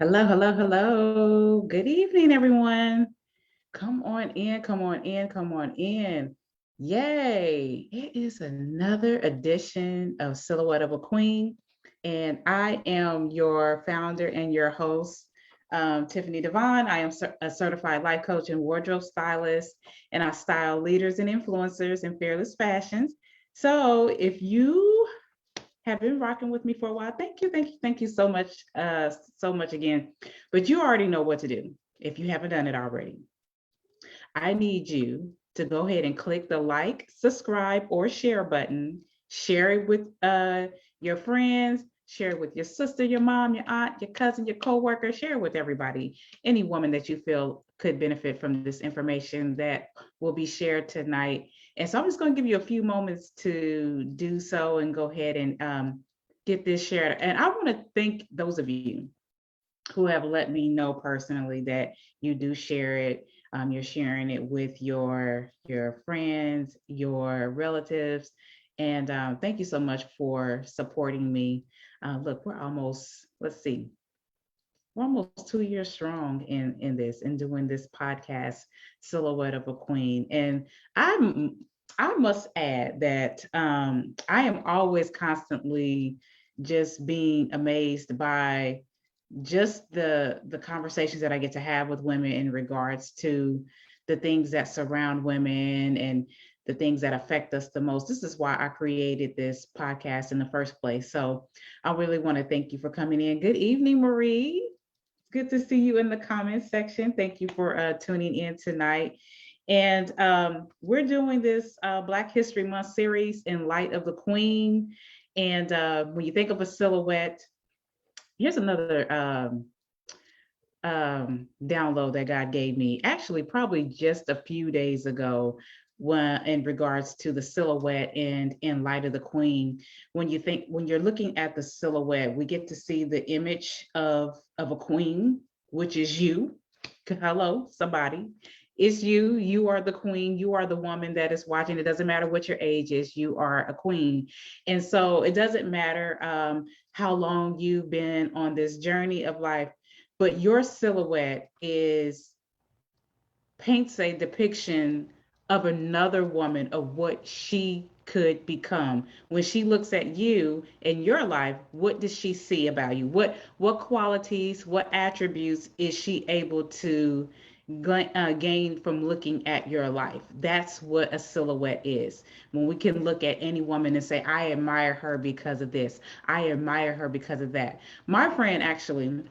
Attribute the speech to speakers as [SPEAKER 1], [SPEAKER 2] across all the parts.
[SPEAKER 1] Hello, hello, hello. Good evening, everyone. Come on in, come on in, come on in. Yay. It is another edition of Silhouette of a Queen. And I am your founder and your host, Tiffany Devon. I am a certified life coach and wardrobe stylist, and I style leaders and influencers in fearless fashions. So if you have been rocking with me for a while. Thank you, thank you, thank you so much again. But you already know what to do if you haven't done it already. I need you to go ahead and click the like, subscribe, or share button. Share it with your friends. Share it with your sister, your mom, your aunt, your cousin, your coworker. Share it with everybody. Any woman that you feel could benefit from this information that will be shared tonight. And so I'm just going to give you a few moments to do so and go ahead and get this shared. And I want to thank those of you who have let me know personally that you do share it. You're sharing it with your friends, your relatives, and thank you so much for supporting me. Look, let's see, we're almost 2 years strong in this and doing this podcast, Silhouette of a Queen. And I'm I must add that I am always constantly just being amazed by just the conversations that I get to have with women in regards to the things that surround women and the things that affect us the most. This is why I created this podcast in the first place. So I really want to thank you for coming in. Good evening, Marie. Good to see you in the comments section. Thank you for tuning in tonight. And we're doing this Black History Month series in light of the Queen. And when you think of a silhouette, here's another download that God gave me, actually, probably just a few days ago, when in regards to the silhouette and in light of the queen. When you're looking at the silhouette, we get to see the image of a queen, which is you. Hello, somebody. It's you. You are the queen. You are the woman that is watching. It doesn't matter what your age is. You are a queen. And so it doesn't matter how long you've been on this journey of life, but your silhouette is paints a depiction of another woman of what she could become. When she looks at you in your life, what does she see about you? What qualities, what attributes is she able to gain from looking at your life? That's what a silhouette is. When we can look at any woman and say, I admire her because of this, I admire her because of that. My friend actually,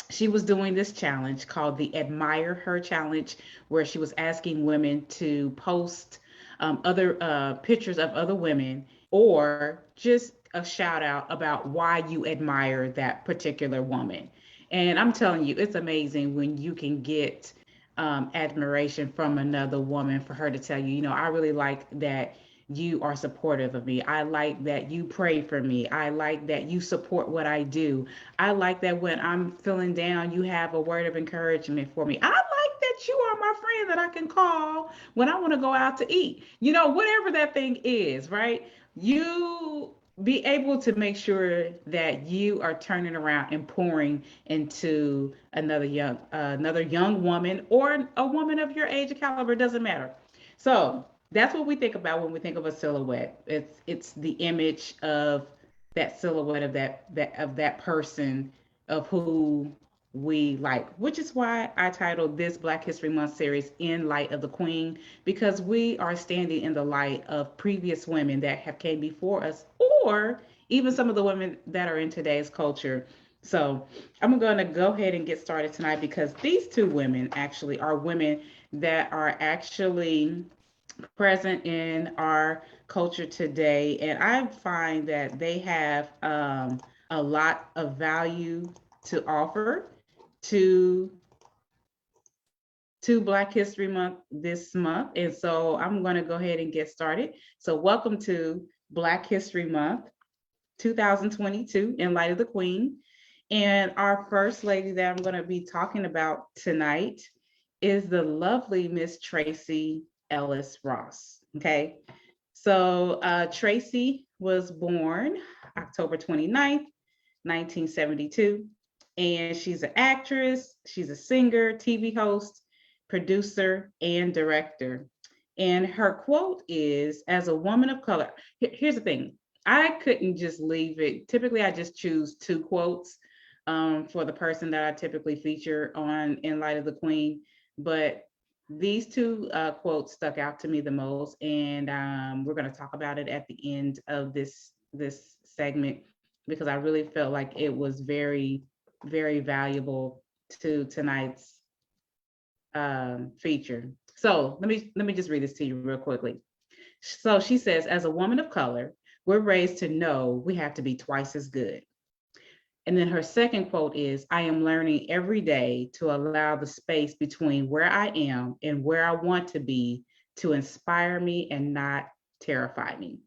[SPEAKER 1] she was doing this challenge called the Admire Her Challenge, where she was asking women to post other pictures of other women or just a shout out about why you admire that particular woman. And I'm telling you, it's amazing when you can get admiration from another woman for her to tell you, I really like that you are supportive of me. I like that you pray for me. I like that you support what I do. I like that when I'm feeling down, you have a word of encouragement for me. I like that you are my friend that I can call when I want to go out to eat. Whatever that thing is, right? You be able to make sure that you are turning around and pouring into another young woman or a woman of your age or caliber, doesn't matter. So that's what we think about when we think of a silhouette. It's the image of that silhouette of that person, of who we like, which is why I titled this Black History Month series In Light of the Queen, because we are standing in the light of previous women that have came before us, or even some of the women that are in today's culture. So I'm going to go ahead and get started tonight, because these two women actually are women that are actually present in our culture today. And I find that they have a lot of value to offer to Black History Month this month. And so I'm going to go ahead and get started. So welcome to Black History Month 2022 in light of the Queen. And our first lady that I'm going to be talking about tonight is the lovely Miss Tracee Ellis Ross. Okay. So Tracee was born October 29th, 1972. And she's an actress, she's a singer, TV host, producer, and director. And her quote is, as a woman of color, here's the thing, I couldn't just leave it. Typically, I just choose two quotes for the person that I typically feature on In Light of the Queen. But these two quotes stuck out to me the most, and we're going to talk about it at the end of this segment because I really felt like it was very valuable to tonight's feature. So let me just read this to you real quickly. So she says, as a woman of color, we're raised to know we have to be twice as good. And then her second quote is, I am learning every day to allow the space between where I am and where I want to be to inspire me and not terrify me.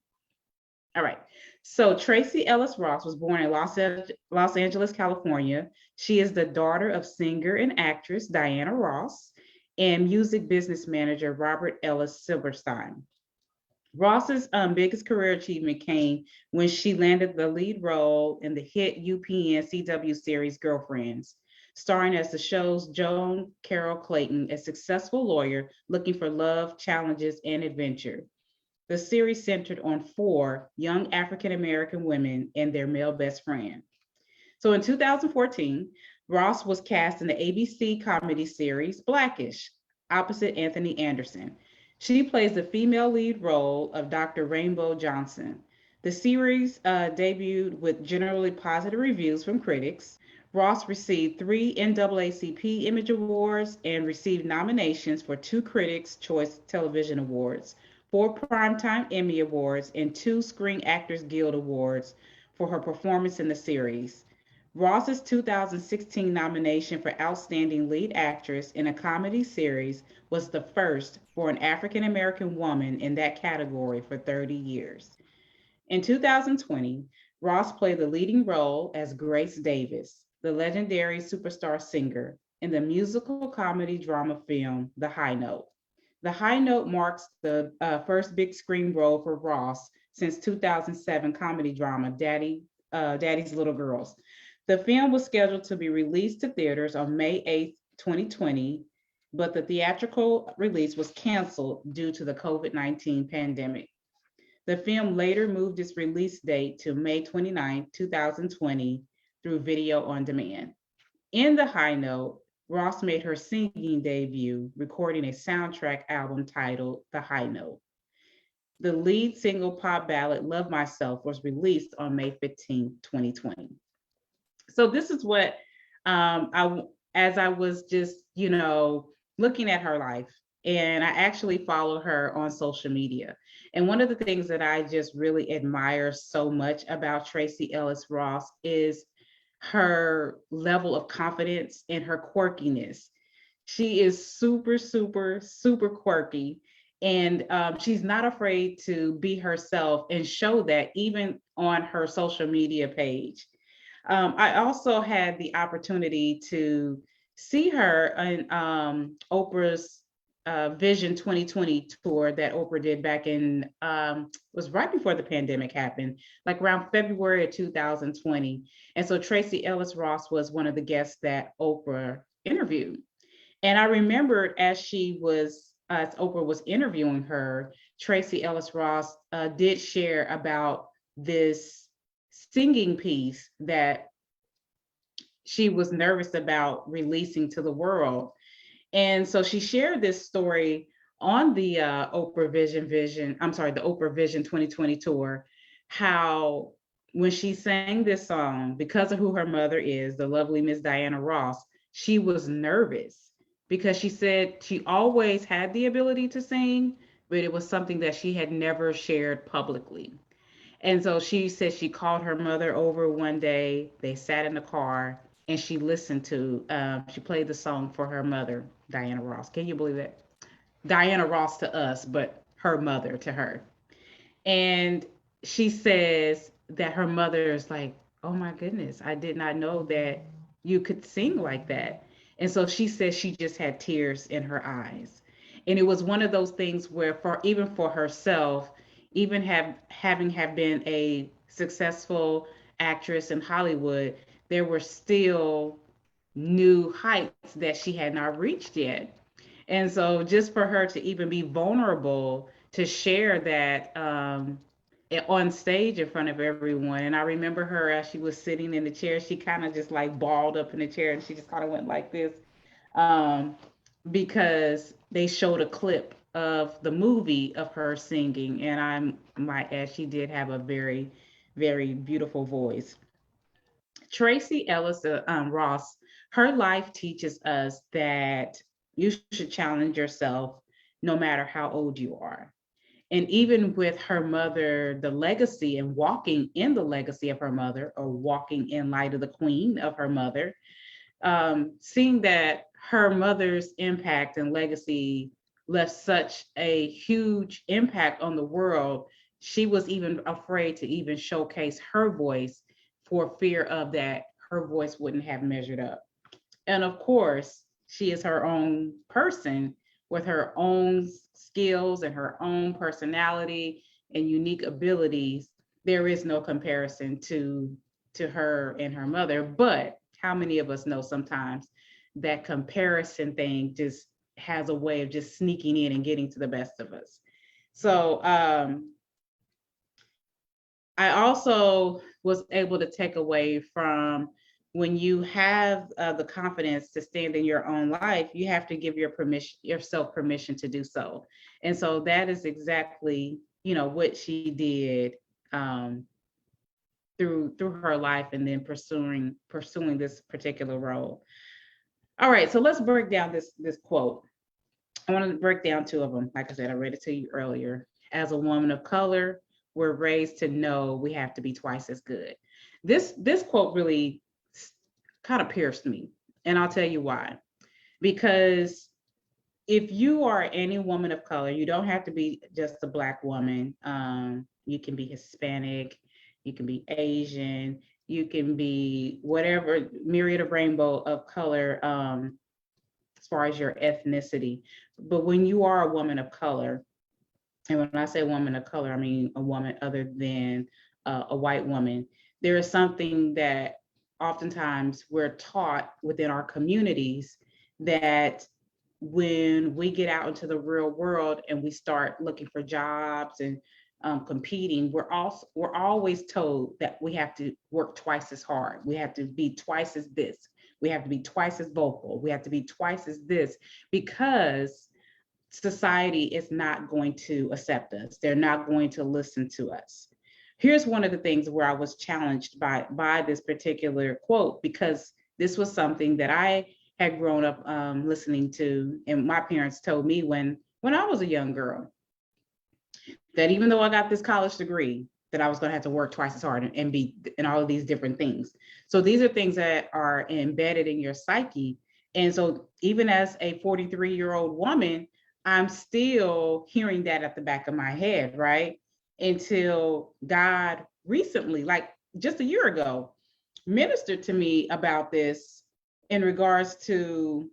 [SPEAKER 1] All right. So Tracee Ellis Ross was born in Los Angeles, California. She is the daughter of singer and actress Diana Ross and music business manager Robert Ellis Silverstein. Ross's biggest career achievement came when she landed the lead role in the hit UPN CW series Girlfriends, starring as the show's Joan Carroll Clayton, a successful lawyer looking for love, challenges, and adventure. The series centered on four young African American women and their male best friend. So in 2014, Ross was cast in the ABC comedy series Blackish, opposite Anthony Anderson. She plays the female lead role of Dr. Rainbow Johnson. The series debuted with generally positive reviews from critics. Ross received 3 NAACP Image Awards and received nominations for 2 Critics' Choice Television Awards, 4 Primetime Emmy Awards, and 2 Screen Actors Guild Awards for her performance in the series. Ross's 2016 nomination for Outstanding Lead Actress in a Comedy Series was the first for an African American woman in that category for 30 years. In 2020, Ross played the leading role as Grace Davis, the legendary superstar singer, in the musical comedy drama film The High Note. The High Note marks the first big screen role for Ross since 2007 comedy drama Daddy's Little Girls. The film was scheduled to be released to theaters on May 8th, 2020, but the theatrical release was canceled due to the COVID-19 pandemic. The film later moved its release date to May 29, 2020 through video on demand. In The High Note, Ross made her singing debut, recording a soundtrack album titled The High Note. The lead single pop ballad Love Myself was released on May 15, 2020. So this is what as I was just, looking at her life, and I actually followed her on social media. And one of the things that I just really admire so much about Tracee Ellis Ross is her level of confidence and her quirkiness. She is super quirky. And she's not afraid to be herself and show that even on her social media page. I also had the opportunity to see her in Oprah's Vision 2020 tour that Oprah did back in, was right before the pandemic happened, like around February of 2020. And so Tracee Ellis Ross was one of the guests that Oprah interviewed. And I remembered as Oprah was interviewing her, Tracee Ellis Ross did share about this singing piece that she was nervous about releasing to the world. And so she shared this story on the Oprah Vision 2020 tour, how when she sang this song, because of who her mother is, the lovely Miss Diana Ross, she was nervous because she said she always had the ability to sing, but it was something that she had never shared publicly. And so she said she called her mother over one day. They sat in the car and she played the song for her mother, Diana Ross. Can you believe that? Diana Ross to us, but her mother to her. And she says that her mother is like, oh my goodness, I did not know that you could sing like that. And so she says she just had tears in her eyes. And it was one of those things where even for herself, even having been a successful actress in Hollywood, there were still new heights that she had not reached yet. And so just for her to even be vulnerable to share that on stage in front of everyone. And I remember her as she was sitting in the chair, she kind of just like balled up in the chair and she just kind of went like this, um, because they showed a clip of the movie of her singing. And I'm might add, she did have a very, very beautiful voice. Tracee Ellis Ross, her life teaches us that you should challenge yourself no matter how old you are. And even with her mother, the legacy and walking in the legacy of her mother, or walking in light of the queen of her mother, seeing that her mother's impact and legacy left such a huge impact on the world, she was even afraid to even showcase her voice for fear of that her voice wouldn't have measured up. And of course, she is her own person with her own skills and her own personality and unique abilities. There is no comparison to her and her mother. But how many of us know sometimes that comparison thing just has a way of just sneaking in and getting to the best of us? So I also was able to take away from, when you have the confidence to stand in your own life, you have to give yourself permission to do so. And so that is exactly, what she did, um, through her life, and then pursuing this particular role. All right, so let's break down this quote. I want to break down two of them. Like I said, I read it to you earlier. As a woman of color, we're raised to know we have to be twice as good. This quote really kind of pierced me, and I'll tell you why. Because if you are any woman of color, you don't have to be just a Black woman. You can be Hispanic, you can be Asian, you can be whatever myriad of rainbow of color, as far as your ethnicity. But when you are a woman of color, and when I say woman of color, I mean a woman other than a white woman, there is something that oftentimes we're taught within our communities, that when we get out into the real world and we start looking for jobs and competing, we're always told that we have to work twice as hard. We have to be twice as this. We have to be twice as vocal. We have to be twice as this, because society is not going to accept us. They're not going to listen to us. Here's one of the things where I was challenged by this particular quote, because this was something that I had grown up listening to, and my parents told me when I was a young girl, that even though I got this college degree, that I was going to have to work twice as hard and be in all of these different things. So these are things that are embedded in your psyche. And so even as a 43-year-old woman, I'm still hearing that at the back of my head, right? Until God recently, like just a year ago, ministered to me about this in regards to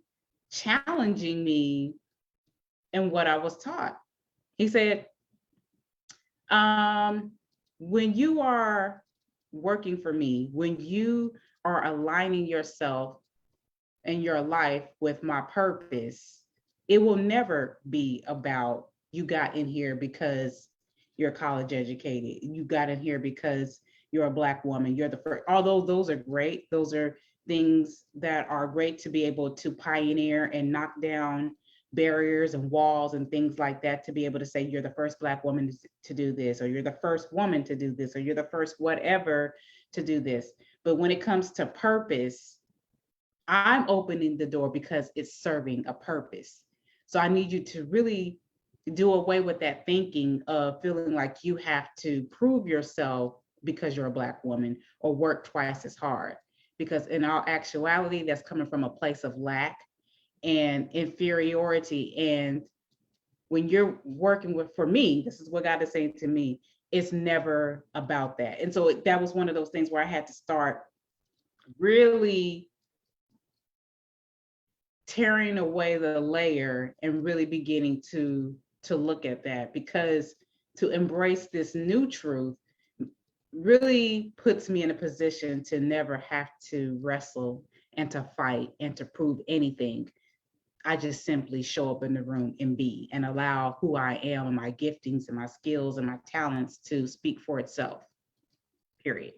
[SPEAKER 1] challenging me in what I was taught. He said, um, when you are working for me, when you are aligning yourself and your life with my purpose, it will never be about you got in here because you're college educated. You got in here because you're a Black woman. You're the first. Although those are great, those are things that are great to be able to pioneer and knock down barriers and walls and things like that, to be able to say you're the first Black woman to do this, or you're the first woman to do this, or you're the first whatever to do this. But when it comes to purpose, I'm opening the door because it's serving a purpose. So I need you to really do away with that thinking of feeling like you have to prove yourself because you're a Black woman, or work twice as hard. Because in all actuality, that's coming from a place of lack and inferiority. And when you're working with, for me, this is what God is saying to me, it's never about that. And so that was one of those things where I had to start really tearing away the layer and really beginning to look at that, because to embrace this new truth really puts me in a position to never have to wrestle and to fight and to prove anything. I just simply show up in the room and be and allow who I am and my giftings and my skills and my talents to speak for itself, period.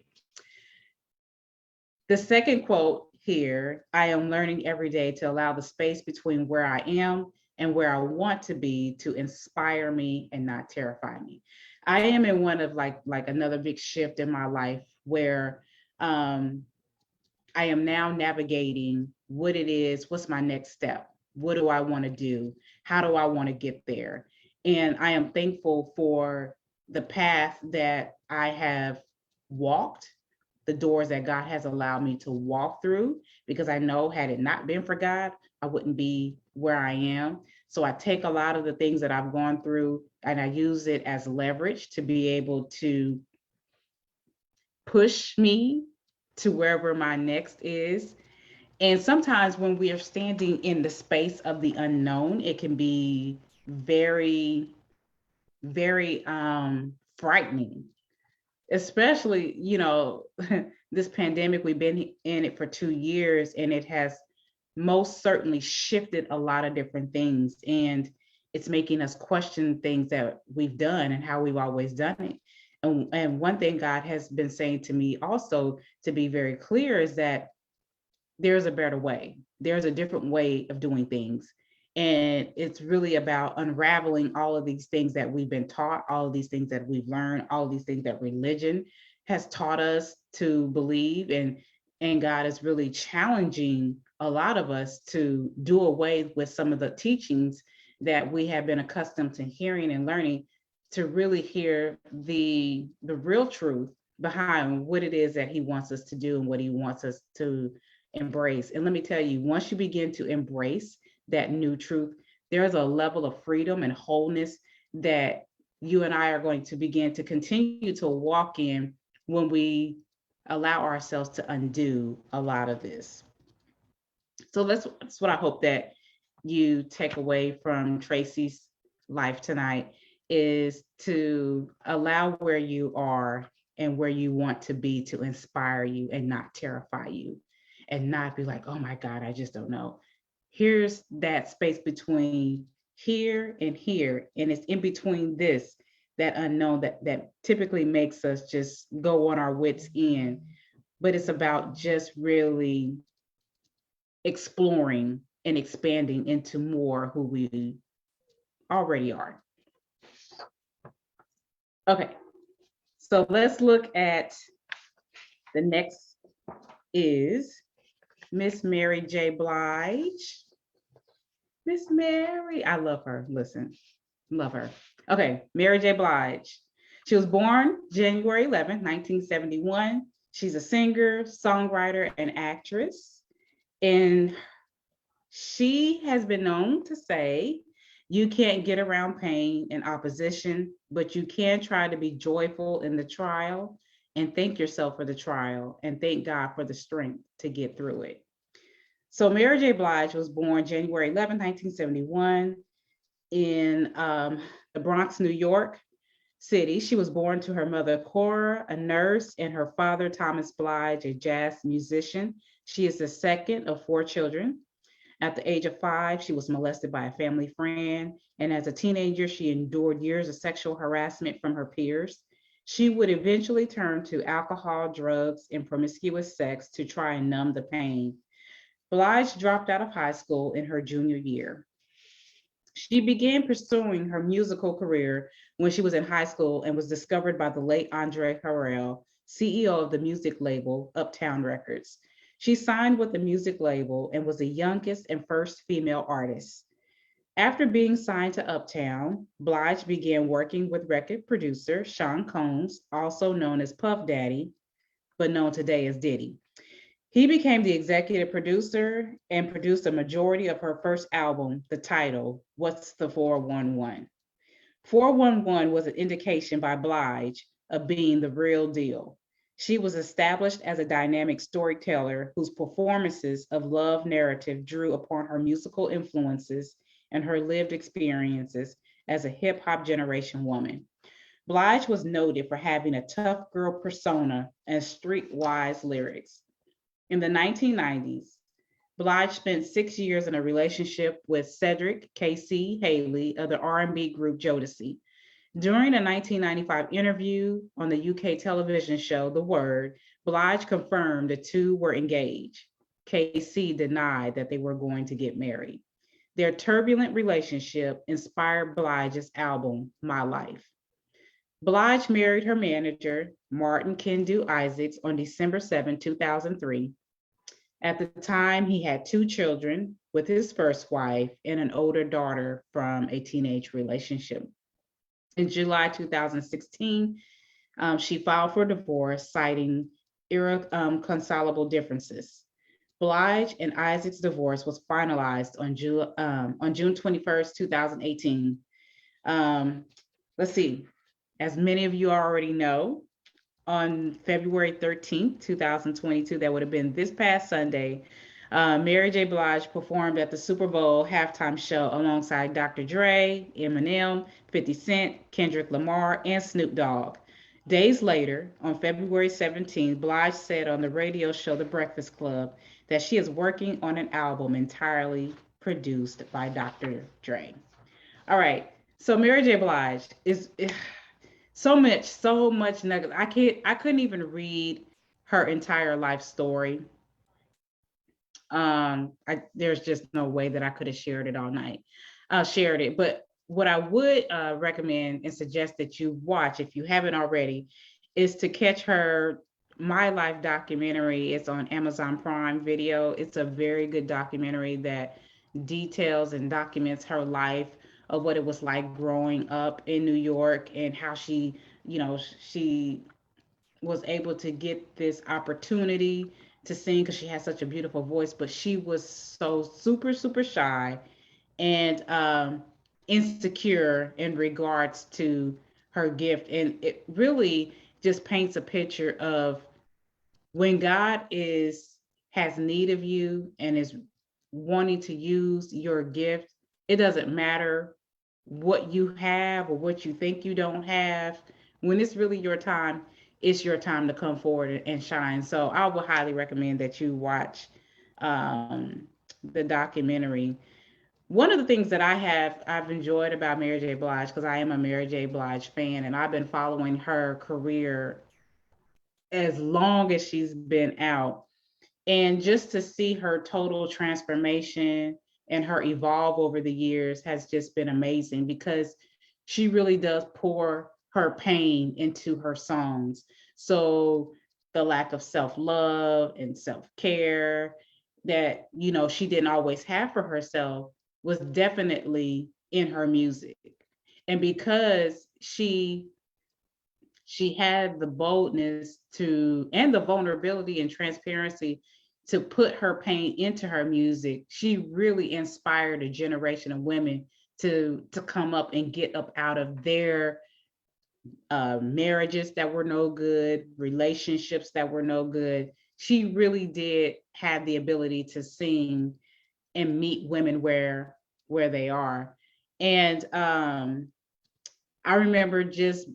[SPEAKER 1] The second quote here, I am learning every day to allow the space between where I am and where I want to be to inspire me and not terrify me. I am in one of like another big shift in my life where um I am now navigating what it is, what's my next step? What do I want to do? How do I want to get there? And I am thankful for the path that I have walked, the doors that God has allowed me to walk through, because I know had it not been for God, I wouldn't be where I am. So I take a lot of the things that I've gone through and I use it as leverage to be able to push me to wherever my next is. And sometimes when we are standing in the space of the unknown, it can be very, very frightening, especially, this pandemic, we've been in it for 2 years and it has most certainly shifted a lot of different things. And it's making us question things that we've done and how we've always done it. And one thing God has been saying to me also, to be very clear, is that there's a better way. There's a different way of doing things. And it's really about unraveling all of these things that we've been taught, all of these things that we've learned, all of these things that religion has taught us to believe. And God is really challenging a lot of us to do away with some of the teachings that we have been accustomed to hearing and learning, to really hear the real truth behind what it is that he wants us to do and what he wants us to embrace. And let me tell you, once you begin to embrace that new truth, there's a level of freedom and wholeness that you and I are going to begin to continue to walk in when we allow ourselves to undo a lot of this. So that's what I hope that you take away from Tracy's life tonight, is to allow where you are and where you want to be to inspire you and not terrify you, and not be like, oh my God, I just don't know. Here's that space between here and here, and it's in between this, that unknown that typically makes us just go on our wits end. But it's about just really exploring and expanding into more who we already are. Okay, so let's look at the next is Miss Mary J. Blige. Miss Mary, I love her. Listen, love her. Okay, Mary J. Blige. She was born January 11th, 1971. She's a singer, songwriter, and actress. And she has been known to say, you can't get around pain and opposition, but you can try to be joyful in the trial and thank yourself for the trial and thank God for the strength to get through it. So Mary J. Blige was born January 11, 1971 in the Bronx, New York City. She was born to her mother, Cora, a nurse, and her father, Thomas Blige, a jazz musician. She is the second of 4 children. At the age of 5, she was molested by a family friend. And as a teenager, she endured years of sexual harassment from her peers. She would eventually turn to alcohol, drugs, and promiscuous sex to try and numb the pain. Blige dropped out of high school in her junior year. She began pursuing her musical career when she was in high school and was discovered by the late Andre Harrell, CEO of the music label Uptown Records. She signed with the music label and was the youngest and first female artist. After being signed to Uptown, Blige began working with record producer Sean Combs, also known as Puff Daddy, but known today as Diddy. He became the executive producer and produced a majority of her first album, the title, What's the 411? 411 was an indication by Blige of being the real deal. She was established as a dynamic storyteller whose performances of love narrative drew upon her musical influences and her lived experiences as a hip hop generation woman. Blige was noted for having a tough girl persona and streetwise lyrics. In the 1990s, Blige spent 6 years in a relationship with Cedric Casey Haley of the R&B group Jodeci. During a 1995 interview on the UK television show The Word, Blige confirmed the two were engaged. KC denied that they were going to get married. Their turbulent relationship inspired Blige's album, My Life. Blige married her manager, Martin Kendu Isaacs, on December 7, 2003. At the time, he had two children with his first wife and an older daughter from a teenage relationship. In July 2016, she filed for divorce, citing irreconcilable differences. Blige and Isaac's divorce was finalized on June 21st, 2018. Let's see, as many of you already know, on February 13th, 2022, that would have been this past Sunday, Mary J. Blige performed at the Super Bowl halftime show alongside Dr. Dre, Eminem, 50 Cent, Kendrick Lamar, and Snoop Dogg. Days later, on February 17th, Blige said on the radio show The Breakfast Club that she is working on an album entirely produced by Dr. Dre. All right, so Mary J. Blige is so much negative. I couldn't even read her entire life story. There's just no way that I could have shared it all night. Shared it, but what I would recommend and suggest that you watch, if you haven't already, is to catch her My Life documentary. It's on Amazon Prime Video. It's a very good documentary that details and documents her life of what it was like growing up in New York and how she was able to get this opportunity to sing because she has such a beautiful voice, but she was so super shy and insecure in regards to her gift. And it really just paints a picture of when God has need of you and is wanting to use your gift. It doesn't matter what you have or what you think you don't have. When it's really your time, it's your time to come forward and shine. So I would highly recommend that you watch the documentary. One of the things that I've enjoyed about Mary J. Blige, because I am a Mary J. Blige fan, and I've been following her career as long as she's been out, and just to see her total transformation and her evolve over the years has just been amazing, because she really does pour her pain into her songs. So the lack of self-love and self-care that she didn't always have for herself was definitely in her music. And because she had the boldness and the vulnerability and transparency to put her pain into her music, she really inspired a generation of women to come up and get up out of their marriages that were no good, relationships that were no good. She really did have the ability to sing and meet women where they are. And I remember just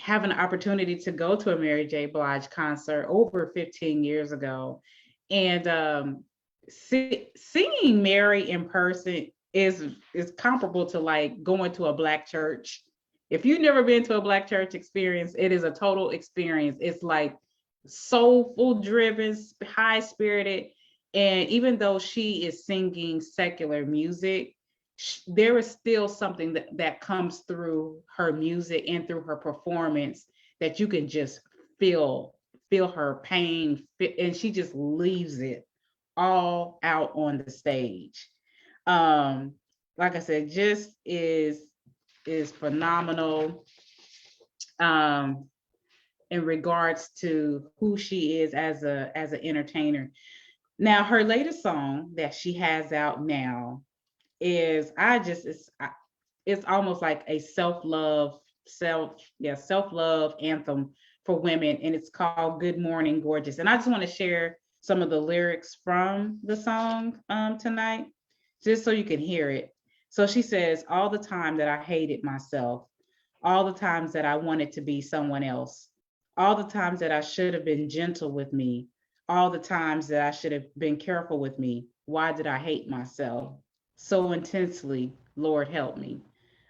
[SPEAKER 1] having an opportunity to go to a Mary J. Blige concert over 15 years ago. And singing Mary in person is comparable to like going to a Black church. If you've never been to a Black church experience, it is a total experience. It's like soulful driven, high spirited. And even though she is singing secular music, there is still something that comes through her music and through her performance that you can just feel her pain, and she just leaves it all out on the stage. Like I said, just is phenomenal in regards to who she is as an entertainer. Now, her latest song that she has out now is it's almost like a self-love anthem for women, and it's called Good Morning Gorgeous. And I just want to share some of the lyrics from the song tonight, just so you can hear it. So she says, all the time that I hated myself, all the times that I wanted to be someone else, all the times that I should have been gentle with me, all the times that I should have been careful with me. Why did I hate myself so intensely? Lord, help me.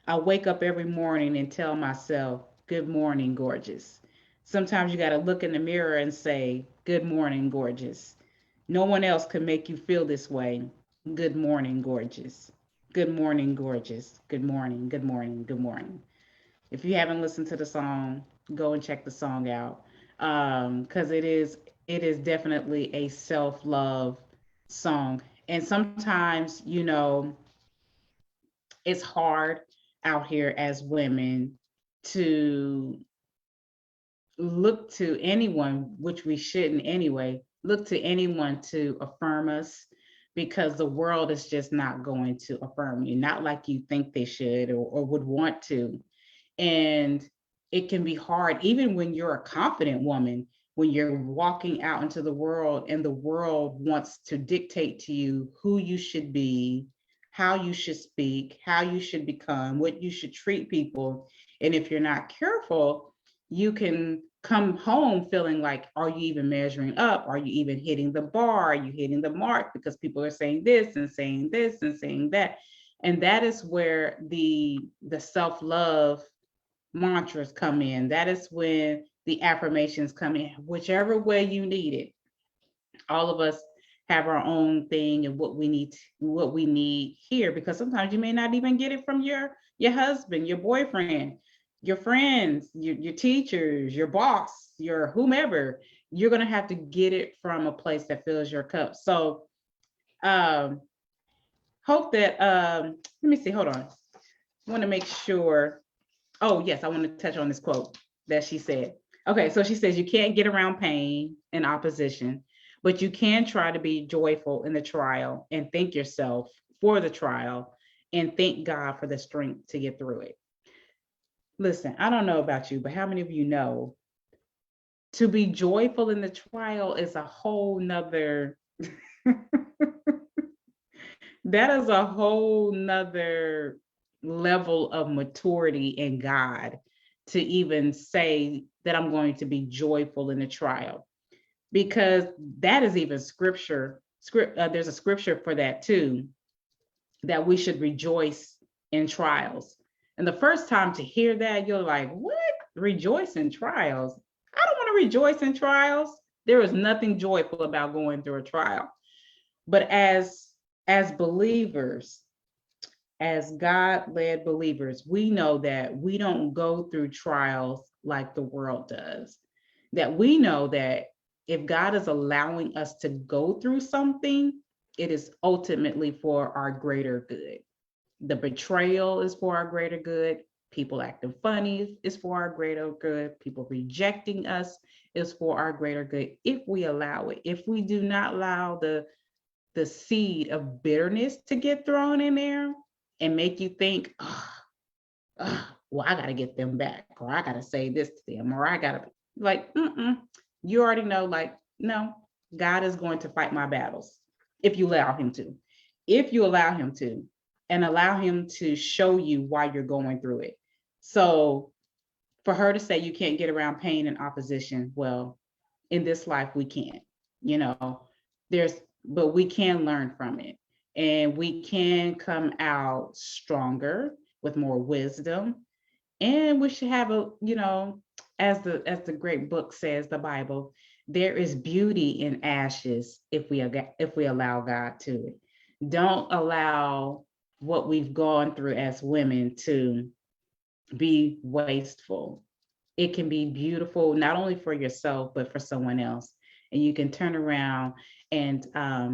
[SPEAKER 1] I wake up every morning and tell myself, good morning, gorgeous. Sometimes you got to look in the mirror and say, good morning, gorgeous. No one else can make you feel this way. Good morning, gorgeous. Good morning, gorgeous. Good morning, good morning, good morning. If you haven't listened to the song, go and check the song out. Because it is definitely a self-love song. And sometimes, it's hard out here as women to look to anyone, which we shouldn't anyway, look to anyone to affirm us, because the world is just not going to affirm you, not like you think they should, or would want to. And it can be hard, even when you're a confident woman, when you're walking out into the world and the world wants to dictate to you who you should be, how you should speak, how you should become, what you should treat people. And if you're not careful, you can come home feeling like, are you even measuring up? Are you even hitting the bar? Are you hitting the mark? Because people are saying this and saying this and saying that. And that is where the self-love mantras come in. That is when the affirmations come in, whichever way you need it. All of us have our own thing and what we need here, because sometimes you may not even get it from your husband, your boyfriend, your friends, your teachers, your boss, your whomever. You're going to have to get it from a place that fills your cup. So um hope that let me see, hold on, I want to make sure. Oh, yes, I want to touch on this quote that she said. Okay, so she says, you can't get around pain and opposition, but you can try to be joyful in the trial and thank yourself for the trial and thank God for the strength to get through it. Listen, I don't know about you, but how many of you know to be joyful in the trial is a whole nother, that is a whole nother level of maturity in God, to even say that I'm going to be joyful in the trial, because that is even there's a scripture for that too, that we should rejoice in trials. And the first time to hear that, you're like, what? Rejoice in trials? I don't want to rejoice in trials. There is nothing joyful about going through a trial. But as believers, as God-led believers, we know that we don't go through trials like the world does. That we know that if God is allowing us to go through something, it is ultimately for our greater good. The betrayal is for our greater good. People acting funny is for our greater good. People rejecting us is for our greater good, if we allow it. If we do not allow the seed of bitterness to get thrown in there and make you think, well, I got to get them back, or I got to say this to them, or I got to, like, you already know, like, no, God is going to fight my battles if you allow him to. If you allow him to, and allow him to show you why you're going through it. So for her to say you can't get around pain and opposition, well, in this life we can't, you know, there's, but we can learn from it, and we can come out stronger with more wisdom. And we should have a, as the great book says, the Bible, there is beauty in ashes if we allow God to it. Don't allow what we've gone through as women to be wasteful. It can be beautiful, not only for yourself, but for someone else. And you can turn around and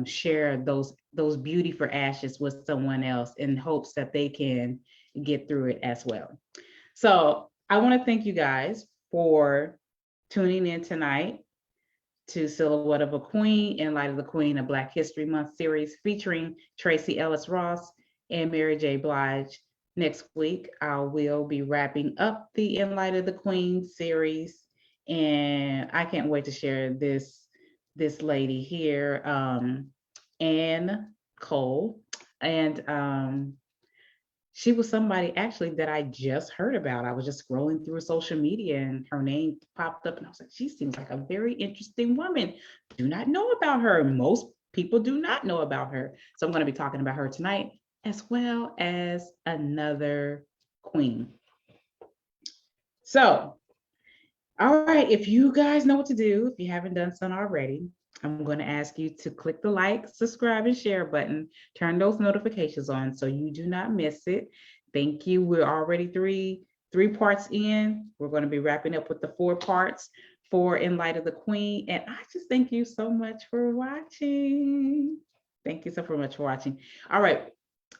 [SPEAKER 1] share those beauty for ashes with someone else in hopes that they can get through it as well. So I want to thank you guys for tuning in tonight to Silhouette of a Queen in light of the Queen of Black History Month series featuring Tracee Ellis Ross and Mary J. Blige. Next week, I will be wrapping up the In Light of the Queen series, and I can't wait to share this lady here, Anne Cole, and she was somebody actually that I just heard about. I was just scrolling through social media and her name popped up, and I was like, she seems like a very interesting woman. Do not know about her. Most people do not know about her. So I'm going to be talking about her tonight, as well as another queen. So, all right, if you guys know what to do, if you haven't done so already, I'm going to ask you to click the like, subscribe, and share button. Turn those notifications on so you do not miss it. Thank you. We're already three parts in. We're going to be wrapping up with the 4 parts for In Light of the Queen. And I just thank you so much for watching. Thank you so much for watching. All right.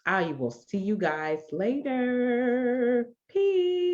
[SPEAKER 1] I will see you guys later. Peace.